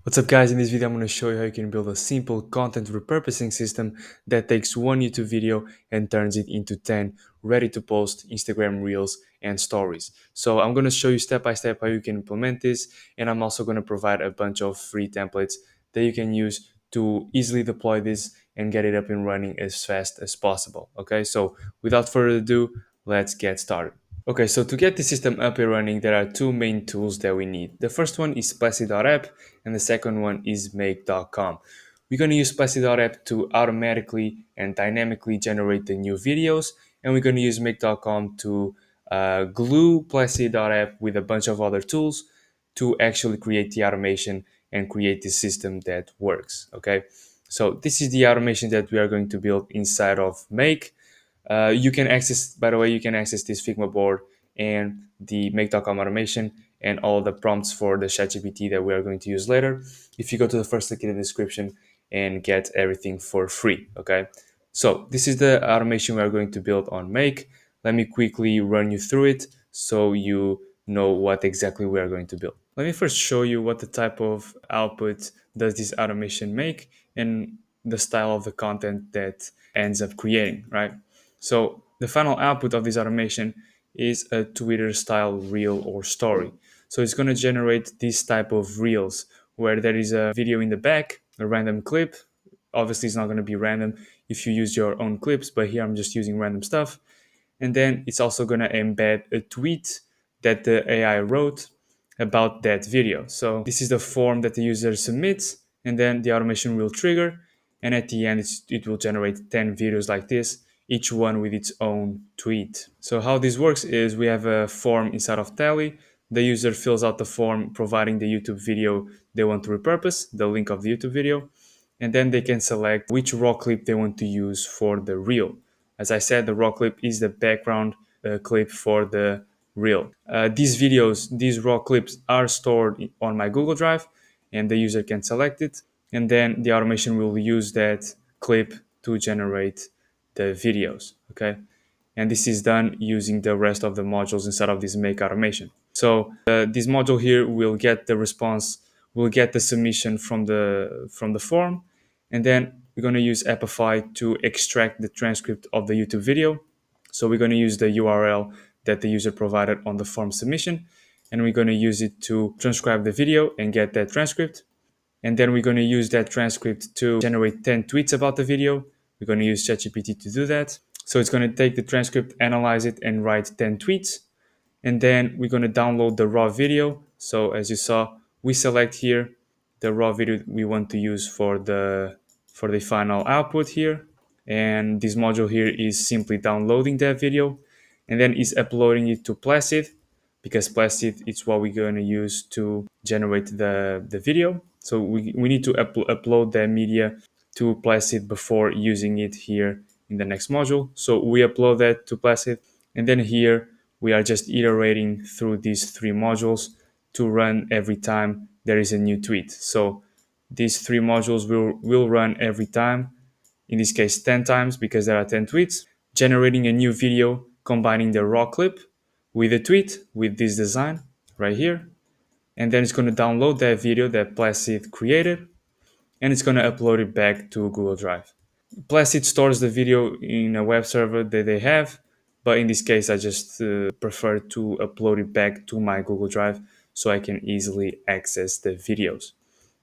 What's up guys, in this video I'm going to show you how you can build a simple content repurposing system that takes one YouTube video and turns it into 10 ready to post Instagram Reels and Stories. So I'm going to show you step by step how you can implement this, and I'm also going to provide a bunch of free templates that you can use to easily deploy this and get it up and running as fast as possible. Okay, so without further ado, let's get started. Okay, so to get the system up and running, there are two main tools that we need. The first one is Placid.app and the second one is Make.com. We're going to use Placid.app to automatically and dynamically generate the new videos, and we're going to use Make.com to glue Placid.app with a bunch of other tools to actually create the automation and create the system that works. Okay, so this is the automation that we are going to build inside of Make. You can access, by the way, you can access this Figma board and the Make.com automation and all the prompts for the ChatGPT that we are going to use later if you go to the first link in the description and get everything for free. Okay, so this is the automation we are going to build on Make. Let me quickly run you through it so you know what exactly we are going to build. Let me first show you what the type of output does this automation make and the style of the content that ends up creating, right? So the final output of this automation is a Twitter style reel or story. So it's going to generate this type of reels where there is a video in the back, a random clip. Obviously, it's not going to be random if you use your own clips, but here I'm just using random stuff. And then it's also going to embed a tweet that the AI wrote about that video. So this is the form that the user submits, and then the automation will trigger. And at the end, it will generate 10 videos like this, each one with its own tweet. So how this works is we have a form inside of Tally. The user fills out the form providing the YouTube video they want to repurpose, the link of the YouTube video, and then they can select which raw clip they want to use for the reel. As I said, the raw clip is the background clip for the reel. These raw clips are stored on my Google Drive, and the user can select it, and then the automation will use that clip to generate the videos. Okay, and this is done using the rest of the modules inside of this Make automation. So this module here will get the response, will get the submission from the form, and then we're going to use Apify to extract the transcript of the YouTube video. So we're going to use the URL that the user provided on the form submission, and we're going to use it to transcribe the video and get that transcript. And then we're going to use that transcript to generate 10 tweets about the video. We're going to use ChatGPT to do that. So it's going to take the transcript, analyze it, and write 10 tweets. And then we're going to download the raw video. So as you saw, we select here the raw video we want to use for the final output here. And this module here is simply downloading that video and then is uploading it to Placid, because Placid is what we're going to use to generate the video. So we need to upload the media to Placid before using it here in the next module. So we upload that to Placid, and then here we are just iterating through these three modules to run every time there is a new tweet. So these three modules will run every time, in this case 10 times because there are 10 tweets, generating a new video combining the raw clip with a tweet with this design right here. And then it's going to download that video that Placid created, and it's going to upload it back to Google Drive. Placid stores the video in a web server that they have, but in this case I just prefer to upload it back to my Google Drive so I can easily access the videos.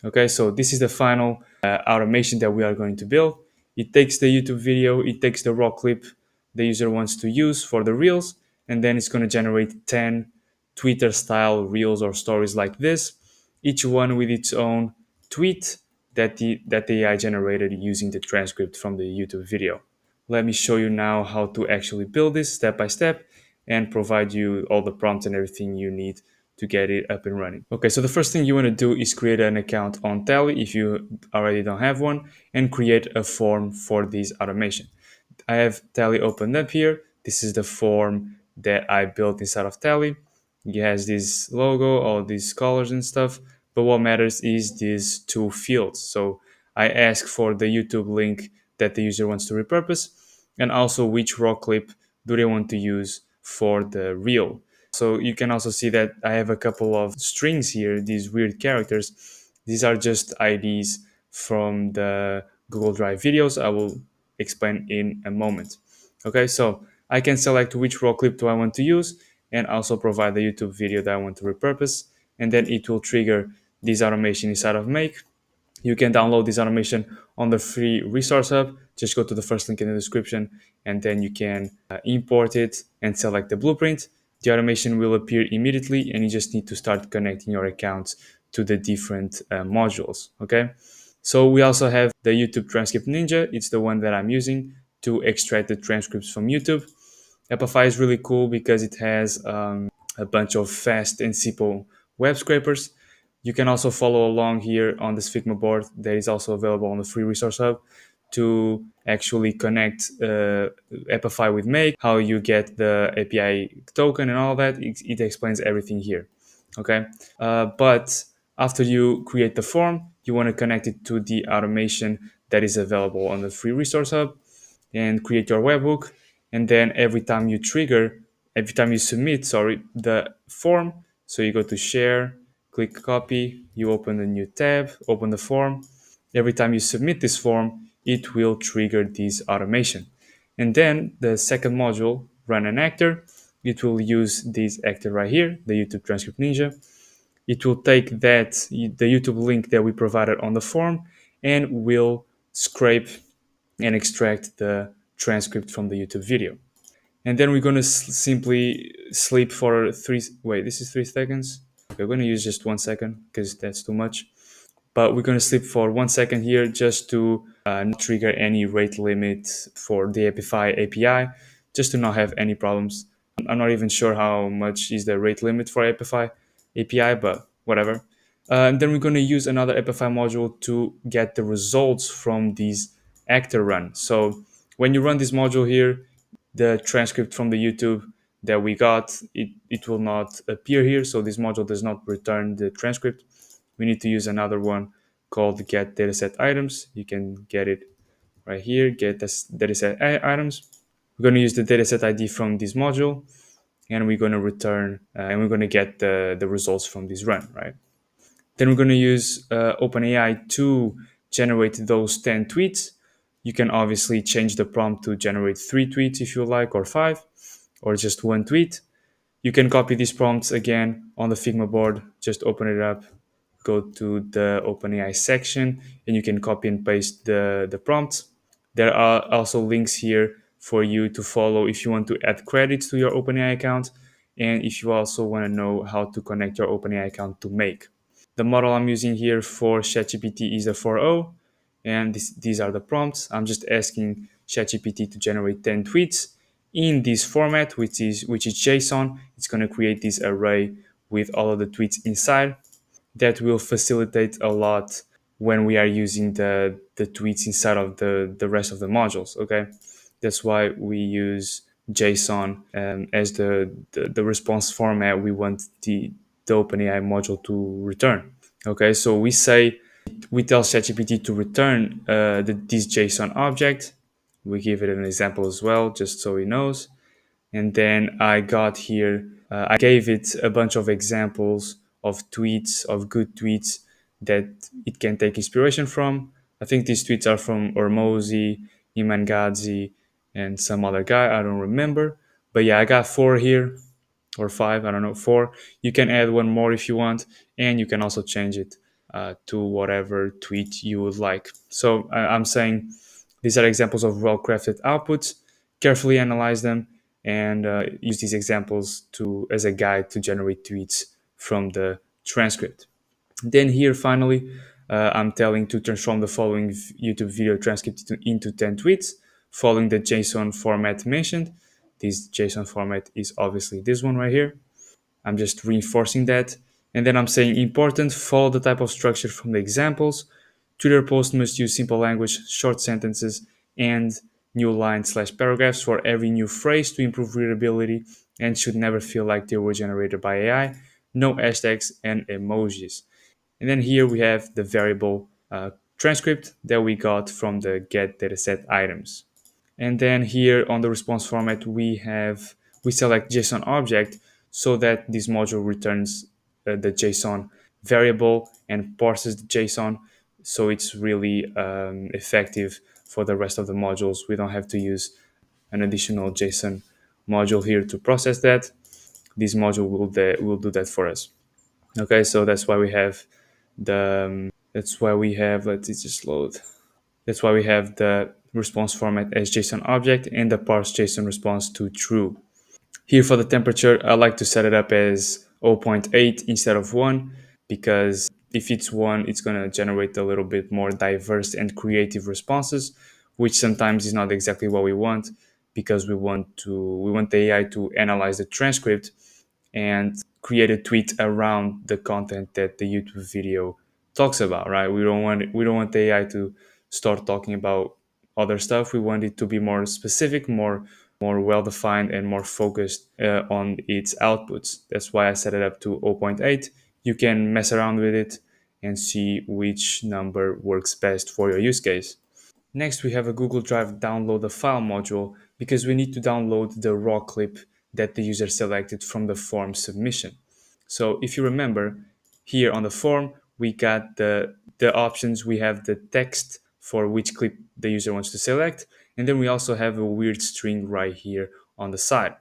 Okay, so this is the final automation that we are going to build. It takes the YouTube video, it takes the raw clip the user wants to use for the reels, and then it's going to generate 10 Twitter style reels or stories like this, each one with its own tweet that the AI generated using the transcript from the YouTube video. Let me show you now how to actually build this step by step and provide you all the prompts and everything you need to get it up and running. Okay, so the first thing you want to do is create an account on Tally if you already don't have one, and create a form for this automation. I have Tally opened up here. This is the form that I built inside of Tally. It has this logo, all these colors and stuff, but what matters is these two fields. So I ask for the YouTube link that the user wants to repurpose, and also which raw clip do they want to use for the reel. So you can also see that I have a couple of strings here, these weird characters. These are just IDs from the Google Drive videos. I will explain in a moment. Okay, so I can select which raw clip do I want to use and also provide the YouTube video that I want to repurpose. And then it will trigger this automation inside of Make. You can download this automation on the free resource hub. Just go to the first link in the description and then you can import it and select the blueprint. The automation will appear immediately and you just need to start connecting your accounts to the different modules. Okay. So we also have the YouTube Transcript Ninja. It's the one that I'm using to extract the transcripts from YouTube. Epify is really cool because it has a bunch of fast and simple web scrapers. You can also follow along here on this Figma board that is also available on the free resource hub to actually connect Epify with Make, how you get the API token and all that. It explains everything here. Okay, but after you create the form, you want to connect it to the automation that is available on the free resource hub and create your webhook. And then every time you submit, the form, so you go to share, click copy, you open a new tab, open the form. Every time you submit this form, it will trigger this automation. And then the second module, run an actor, it will use this actor right here, the YouTube Transcript Ninja. It will take the YouTube link that we provided on the form, and will scrape and extract the transcript from the YouTube video. And then we're going to simply sleep for this is 3 seconds. Okay, we're going to use just 1 second because that's too much. But we're going to sleep for 1 second here just to not trigger any rate limit for the Epify API, just to not have any problems. I'm not even sure how much is the rate limit for Epify API, but whatever. And then we're going to use another Epify module to get the results from these actor run. So when you run this module here, the transcript from the YouTube that we got, it will not appear here. So this module does not return the transcript. We need to use another one called get dataset items. You can get it right here, get this dataset items. We're going to use the dataset ID from this module, and we're going to return, and we're going to get the results from this run, right? Then we're going to use OpenAI to generate those 10 tweets. You can obviously change the prompt to generate 3 tweets if you like, or 5, or just 1 tweet. You can copy these prompts again on the Figma board. Just open it up, go to the OpenAI section, and you can copy and paste the prompts. There are also links here for you to follow if you want to add credits to your OpenAI account, and if you also want to know how to connect your OpenAI account to Make. The model I'm using here for ChatGPT is a 4.0, and these are the prompts. I'm just asking ChatGPT to generate 10 tweets in this format, which is JSON. It's going to create this array with all of the tweets inside. That will facilitate a lot when we are using the tweets inside of the rest of the modules. Okay, that's why we use JSON as the response format we want the OpenAI module to return. Okay, so we tell ChatGPT to return this JSON object. We give it an example as well, just so it knows. And then I gave it a bunch of examples of tweets, of good tweets that it can take inspiration from. I think these tweets are from Ormozy, Iman Gadzi, and some other guy. I don't remember. But yeah, I got 4 here, or 5, I don't know, 4. You can add one more if you want, and you can also change it to whatever tweet you would like. So I'm saying these are examples of well-crafted outputs. Carefully analyze them and use these examples as a guide to generate tweets from the transcript. Then here, finally, I'm telling to transform the following YouTube video transcript into 10 tweets, following the JSON format mentioned. This JSON format is obviously this one right here. I'm just reinforcing that. And then I'm saying important, follow the type of structure from the examples. Twitter post must use simple language, short sentences, and new lines/paragraphs for every new phrase to improve readability, and should never feel like they were generated by AI. No hashtags and emojis. And then here we have the variable transcript that we got from the get dataset items. And then here on the response format, we select JSON object so that this module returns the JSON variable and parses the JSON. So it's really effective for the rest of the modules. We don't have to use an additional JSON module here to process that. This module will do that for us. Okay, so that's why we have that's why we have, let's just load. That's why we have the response format as JSON object and the parse JSON response to true. Here for the temperature, I like to set it up as 0.8 instead of 1, because if it's 1, it's going to generate a little bit more diverse and creative responses, which sometimes is not exactly what we want, because we want the AI to analyze the transcript and create a tweet around the content that the YouTube video talks about, right? We don't want the AI to start talking about other stuff. We want it to be more specific, more well defined, and more focused on its outputs. That's why I set it up to zero point 0.8. You can mess around with it and see which number works best for your use case. Next, we have a Google Drive download a file module, because we need to download the raw clip that the user selected from the form submission. So if you remember, here on the form, we got the options. We have the text for which clip the user wants to select, and then we also have a weird string right here on the side.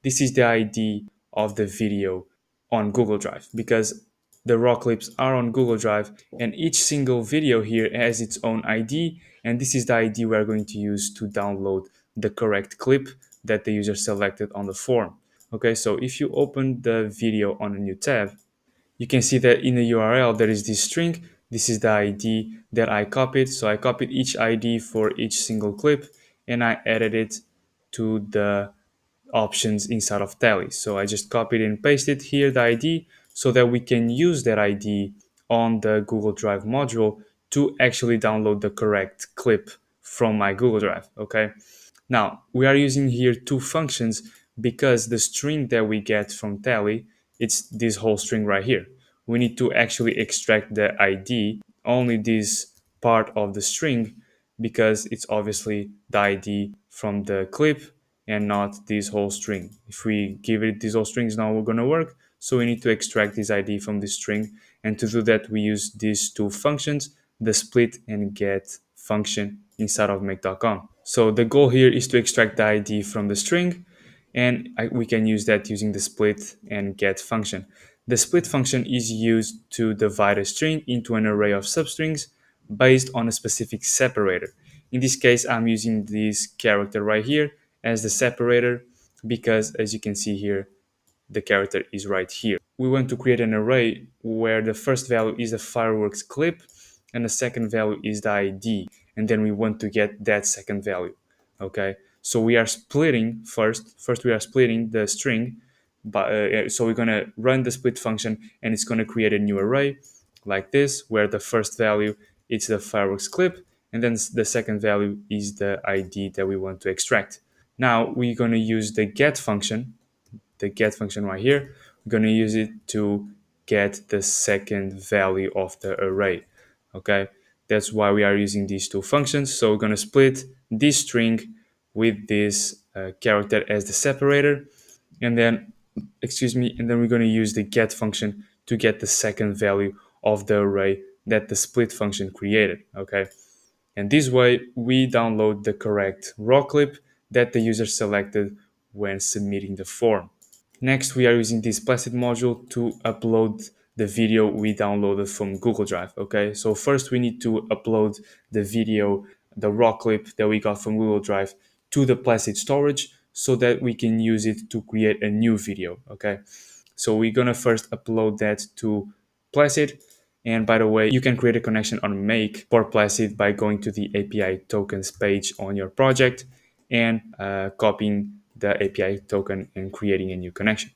This is the ID of the video on Google Drive, because the raw clips are on Google Drive, and each single video here has its own ID, and this is the ID we're going to use to download the correct clip that the user selected on the form. Okay, so if you open the video on a new tab, you can see that in the URL there is this string. This is the ID that I copied. So I copied each ID for each single clip, and I added it to the options inside of Tally. So I just copied and pasted here the ID, so that we can use that ID on the Google Drive module to actually download the correct clip from my Google Drive. Okay. Now we are using here two functions, because the string that we get from Tally, it's this whole string right here. We need to actually extract the ID, only this part of the string, because it's obviously the ID from the clip and not this whole string. If we give it this whole string, it's not going to work. So we need to extract this ID from this string. And to do that, we use these two functions, the split and get function inside of make.com. So the goal here is to extract the ID from the string, and we can use that using the split and get function. The split function is used to divide a string into an array of substrings based on a specific separator. In this case, I'm using this character right here as the separator, because as you can see here, the character is right here. We want to create an array where the first value is the fireworks clip and the second value is the ID, and then we want to get that second value. Okay, so we are splitting first we are splitting the string, but so we're going to run the split function, and it's going to create a new array like this, where the first value is the fireworks clip, and then the second value is the ID that we want to extract. Now we're going to use the get function right here. We're going to use it to get the second value of the array. Okay, that's why we are using these two functions. So we're going to split this string with this character as the separator, and then and then we're going to use the get function to get the second value of the array that the split function created. Okay, and this way we download the correct raw clip that the user selected when submitting the form. Next, we are using this Placid module to upload the video we downloaded from Google Drive. Okay, so first we need to upload the video, the raw clip that we got from Google Drive, to the Placid storage, so that we can use it to create a new video. Okay, so we're gonna first upload that to Placid. And by the way, you can create a connection on Make for Placid by going to the API tokens page on your project and copying the API token and creating a new connection.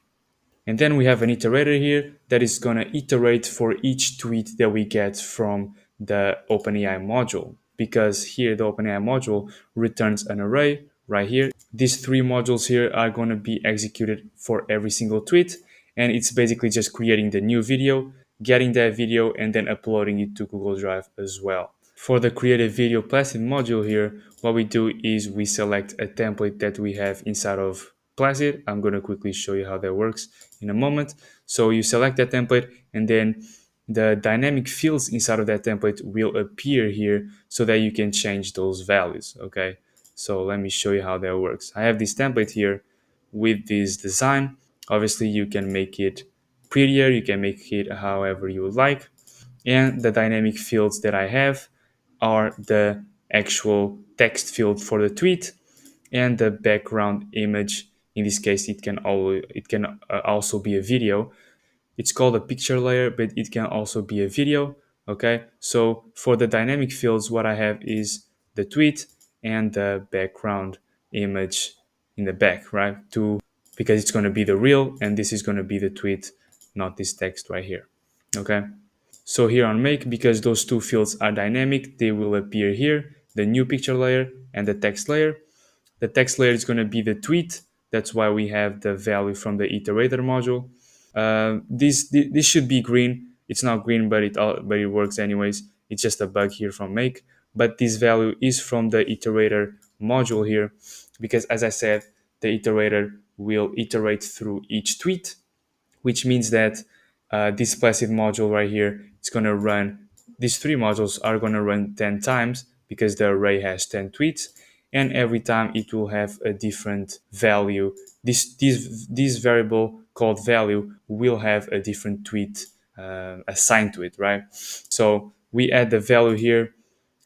And then we have an iterator here that is going to iterate for each tweet that we get from the OpenAI module, because here the OpenAI module returns an array right here. These three modules here are going to be executed for every single tweet, and it's basically just creating the new video, getting that video, and then uploading it to Google Drive as well. For the creative video Placid module here, what we do is we select a template that we have inside of Placid. I'm going to quickly show you how that works in a moment. So you select that template, and then the dynamic fields inside of that template will appear here so that you can change those values. Okay, so let me show you how that works. I have this template here with this design. Obviously you can make it prettier, you can make it however you would like, and the dynamic fields that I have are the actual text field for the tweet and the background image. In this case it can also be a video. It's called a picture layer, but it can also be a video. Okay, so for the dynamic fields, what I have is the tweet and the background image in the back, right? Because it's going to be the reel and this is going to be the tweet, not this text right here. Okay, so here on make, because those two fields are dynamic, they will appear here, the new picture layer and the text layer. The text layer is going to be the tweet. That's why we have the value from the iterator module. This should be green. It's not green, but it works anyways. It's just a bug here from make. But this value is from the iterator module here, because as I said, the iterator will iterate through each tweet, which means that this Placid module right here is going to run, these three modules are going to run 10 times because the array has 10 tweets, and every time it will have a different value. This variable called value will have a different tweet assigned to it, right? So we add the value here,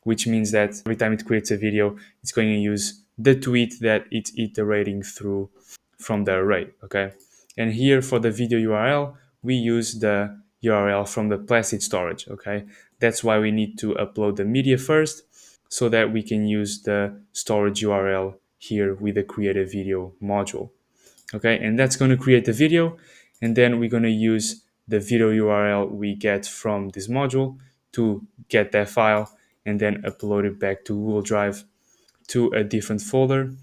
which means that every time it creates a video, it's going to use the tweet that it's iterating through from the array, okay? And here for the video URL, we use the URL from the Placid storage, okay? That's why we need to upload the media first so that we can use the storage URL here with the create a video module, okay? And that's going to create the video, and then we're going to use the video URL we get from this module to get that file and then upload it back to Google Drive to a different folder,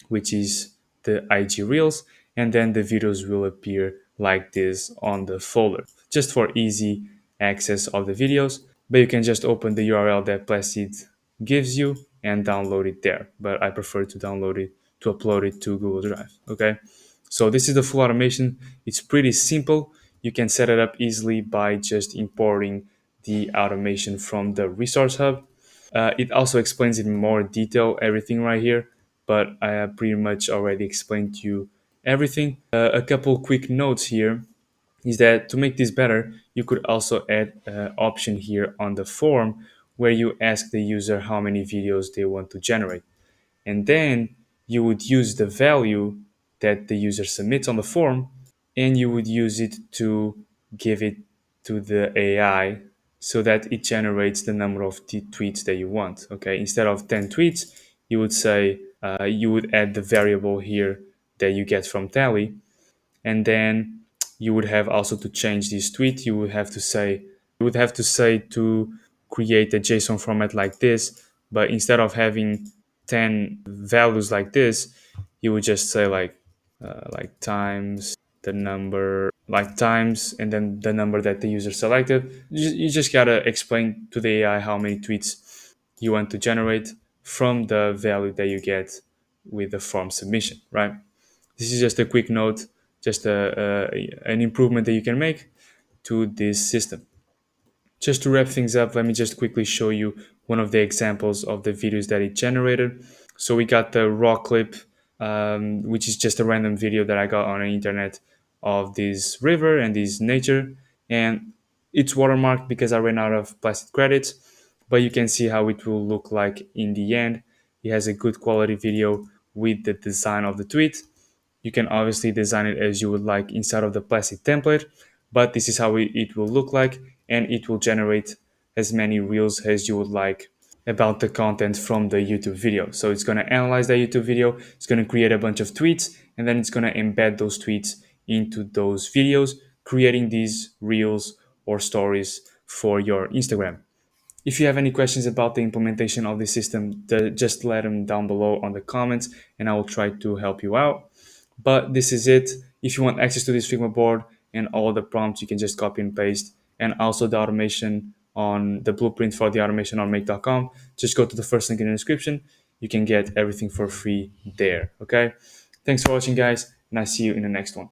which is the IG Reels, and then the videos will appear like this on the folder, just for easy access of the videos. But you can just open the URL that Placid gives you and download it there. But I prefer to download it, to upload it to Google Drive, okay? So this is the full automation. It's pretty simple. You can set it up easily by just importing the automation from the Resource Hub. It also explains in more detail everything right here, but I have pretty much already explained to you everything. A couple quick notes here is that to make this better, you could also add an option here on the form where you ask the user how many videos they want to generate. And then you would use the value that the user submits on the form, and you would use it to give it to the AI so that it generates the number of tweets that you want. Okay, instead of 10 tweets, you would say you would add the variable here that you get from tally, and then you would have also to change this tweet. You would have to say to create a JSON format like this, but instead of having 10 values like this, you would just say like times the number, like times and then the number that the user selected. You just gotta explain to the AI how many tweets you want to generate from the value that you get with the form submission, right? This is just a quick note, just an improvement that you can make to this system. Just to wrap things up, let me just quickly show you one of the examples of the videos that it generated. So we got the raw clip, which is just a random video that I got on the internet of this river and this nature. And it's watermarked because I ran out of Placid credits, but you can see how it will look like in the end. It has a good quality video with the design of the tweet. You can obviously design it as you would like inside of the Placid template, but this is how it will look like, and it will generate as many reels as you would like about the content from the YouTube video. So it's going to analyze the YouTube video, it's going to create a bunch of tweets, and then it's going to embed those tweets into those videos, creating these reels or stories for your Instagram. If you have any questions about the implementation of the system, just let them down below on the comments and I will try to help you out. But this is it. If you want access to this Figma board and all the prompts, you can just copy and paste. And also the automation on the blueprint for the automation on make.com. Just go to the first link in the description. You can get everything for free there. Okay. Thanks for watching, guys. And I see you in the next one.